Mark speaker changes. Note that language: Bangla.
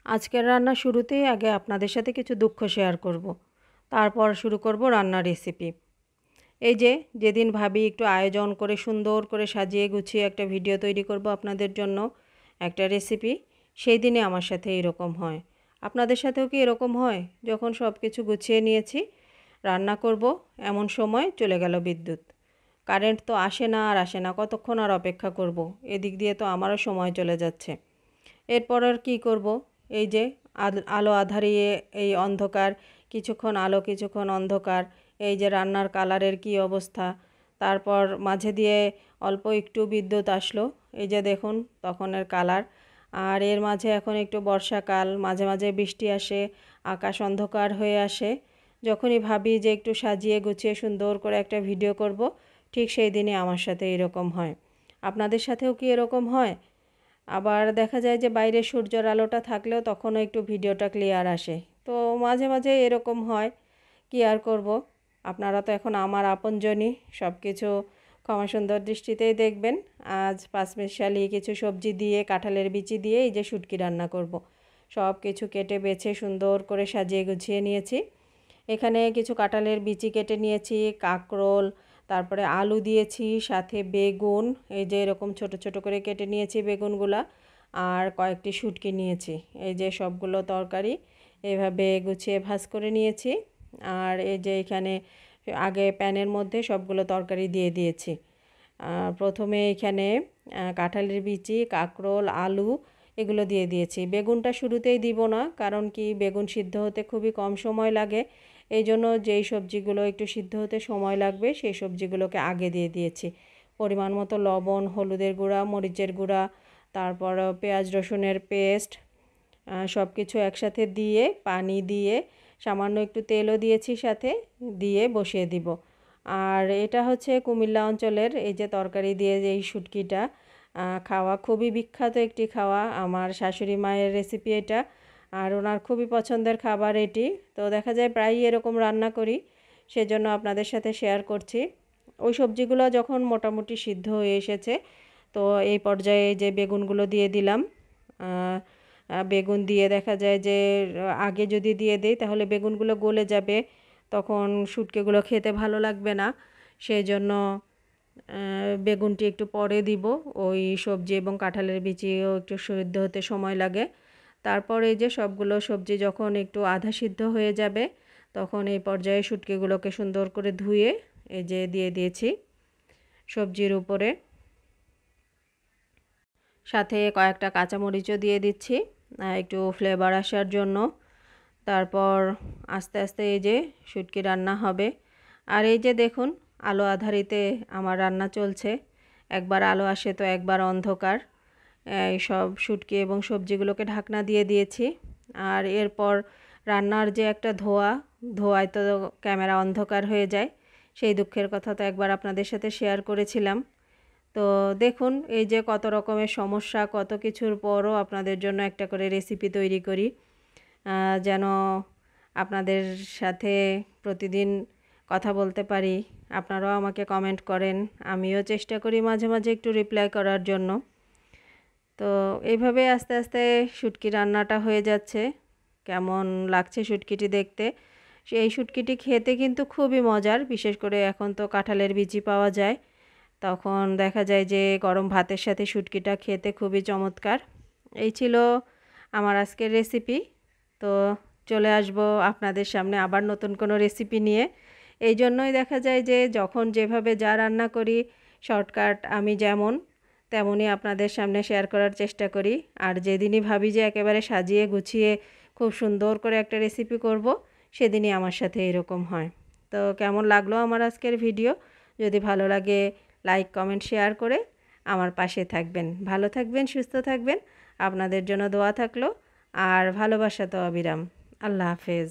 Speaker 1: আজকের রান্না শুরুতেই আগে আপনাদের সাথে কিছু দুঃখ শেয়ার করব। তারপর শুরু করব রান্নার রেসিপি। এই যে যেদিন ভাবি একটু আয়োজন করে সুন্দর করে সাজিয়ে গুছিয়ে একটা ভিডিও তৈরি করব আপনাদের জন্য, একটা রেসিপি, সেই দিনে আমার সাথে এরকম হয়। আপনাদের সাথেও কি এরকম হয়? যখন সব কিছু গুছিয়ে নিয়েছি, রান্না করব, এমন সময় চলে গেল বিদ্যুৎ। কারেন্ট তো আসে না আর আসে না, কতক্ষণ আর অপেক্ষা করব? এদিক দিয়ে তো আমারও সময় চলে যাচ্ছে। এরপর আর কী করব? এই যে আলো আঁধারিয়ে এই অন্ধকার, কিছুক্ষণ আলো কিছুক্ষণ অন্ধকার, এই যে রান্নার কালারের কী অবস্থা। তারপর মাঝে দিয়ে অল্প একটু বিদ্যুৎ আসলো, এই যে দেখুন তখনের কালার। আর এর মাঝে এখন একটু বর্ষাকাল, মাঝে মাঝে বৃষ্টি আসে, আকাশ অন্ধকার হয়ে আসে। যখনই ভাবি যে একটু সাজিয়ে গুছিয়ে সুন্দর করে একটা ভিডিও করব, ঠিক সেই দিনে আমার সাথে এরকম হয়। আপনাদের সাথেও কি এরকম হয়? আবার দেখা যায় যে বাইরে সূর্যের আলোটা থাকলেও তখনও একটু ভিডিওটা ক্লিয়ার আসে। তো মাঝে মাঝে এরকম হয়, কী আর করব। আপনারা তো এখন আমার আপনজনই, সব কিছু ক্ষমা সুন্দর দৃষ্টিতেই দেখবেন। আজ পাঁচমিশালি কিছু সবজি দিয়ে, কাঁঠালের বিচি দিয়ে এই যে শুটকি রান্না করব। সব কিছু কেটে বেছে সুন্দর করে সাজিয়ে গুছিয়ে নিয়েছি। এখানে কিছু কাঁঠালের বিচি কেটে নিয়েছি, কাঁকরোল, তারপরে আলু দিয়েছি, সাথে বেগুন, এই যে এরকম ছোট ছোট করে কেটে নিয়েছি বেগুনগুলা, আর কয়েকটি শুটকি নিয়েছি। এই যে সবগুলো তরকারি এভাবে গুছিয়ে ভাজ করে নিয়েছি। আর এই যে এখানে আগে প্যানের মধ্যে সবগুলো তরকারি দিয়ে দিয়েছি। প্রথমে এখানে কাঁঠালের বিচি, কাঁকরোল, আলু এগুলো দিয়ে দিয়েছি। বেগুনটা শুরুতেই দিব না, কারণ কি বেগুন সিদ্ধ হতে খুবই কম সময় লাগে। এই জন্য যেই সবজিগুলো একটু সিদ্ধ হতে সময় লাগবে সেই সবজিগুলোকে আগে দিয়ে দিয়েছি। পরিমাণ মতো লবণ, হলুদের গুঁড়া, মরিচের গুঁড়া, তারপর পেঁয়াজ রসুনের পেস্ট, সব কিছু একসাথে দিয়ে, পানি দিয়ে, সামান্য একটু তেলও দিয়েছি সাথে, দিয়ে বসিয়ে দিব। আর এটা হচ্ছে কুমিল্লা অঞ্চলের এই যে তরকারি দিয়ে যে এই শুটকিটা খাওয়া খুবই বিখ্যাত একটি খাওয়া। আমার শাশুড়ি মায়ের রেসিপি এটা, আর ওনার খুবই পছন্দের খাবার এটি। তো দেখা যায় প্রায়ই এরকম রান্না করি, সেজন্য আপনাদের সাথে শেয়ার করছি। ওই সবজিগুলো যখন মোটামুটি সিদ্ধ হয়ে এসেছে, তো এই পর্যায়ে যে বেগুনগুলো দিয়ে দিলাম। বেগুন দিয়ে দেখা যায় যে আগে যদি দিয়ে দেই তাহলে বেগুনগুলো গলে যাবে, তখন শুটকিগুলো খেতে ভালো লাগবে না। সেই জন্য বেগুনটি একটু পরে দিব। ওই সবজি এবং কাঁঠালের বিচিও একটু সিদ্ধ হতে সময় লাগে। তারপর এই যে সবগুলো সবজি যখন একটু আধা সিদ্ধ হয়ে যাবে, তখন এই পর্যায়ে শুটকিগুলোকে সুন্দর করে ধুয়ে এই যে দিয়ে দিয়েছি সবজির উপরে। সাথে কয়েকটা কাঁচামরিচও দিয়ে দিচ্ছি একটু ফ্লেভার আসার জন্য। তারপর আস্তে আস্তে এই যে শুটকি রান্না হবে। আর এই যে দেখুন আলো আঁধারিতে আমার রান্না চলছে, একবার আলো আসে তো একবার অন্ধকার। এই সব শুটকি এবং সবজিগুলোকে ঢাকনা দিয়ে দিয়েছি। আর এরপর রান্নার যে একটা ধোঁয়ায় তো ক্যামেরা অন্ধকার হয়ে যায়, সেই দুঃখের কথা তো একবার আপনাদের সাথে শেয়ার করেছিলাম। তো দেখুন এই যে কত রকমের সমস্যা, কত কিছুর পরও আপনাদের জন্য একটা করে রেসিপি তৈরি করি, যেন আপনাদের সাথে প্রতিদিন কথা বলতে পারি। আপনারাও আমাকে কমেন্ট করেন, আমিও চেষ্টা করি মাঝে মাঝে একটু রিপ্লাই করার জন্য। তো এইভাবে আস্তে আস্তে শুটকি রান্নাটা হয়ে যাচ্ছে। কেমন লাগছে শুটকিটি দেখতে? এই শুটকিটি খেতে কিন্তু খুবই মজার, বিশেষ করে এখন তো কাঁঠালের বিচি পাওয়া যায়। তখন দেখা যায় যে গরম ভাতের সাথে শুটকিটা খেতে খুবই চমৎকার। এই ছিল আমার আজকের রেসিপি। তো চলে আসব আপনাদের সামনে আবার নতুন কোনো রেসিপি নিয়ে। এই জন্যই দেখা যায় যে যখন যেভাবে যা রান্না করি, শর্টকাট আমি যেমন তেমনই আপনাদের সামনে শেয়ার করার চেষ্টা করি। আর যেদিনই ভাবি যে একেবারে সাজিয়ে গুছিয়ে খুব সুন্দর করে একটা রেসিপি করব, সেদিনই আমার সাথে এরকম হয়। তো কেমন লাগলো আমার আজকের ভিডিও? যদি ভালো লাগে লাইক, কমেন্ট, শেয়ার করে আমার পাশে থাকবেন। ভালো থাকবেন, সুস্থ থাকবেন। আপনাদের জন্য দোয়া থাকলো, আর ভালোবাসা তো অবিরাম। আল্লাহ হাফেজ।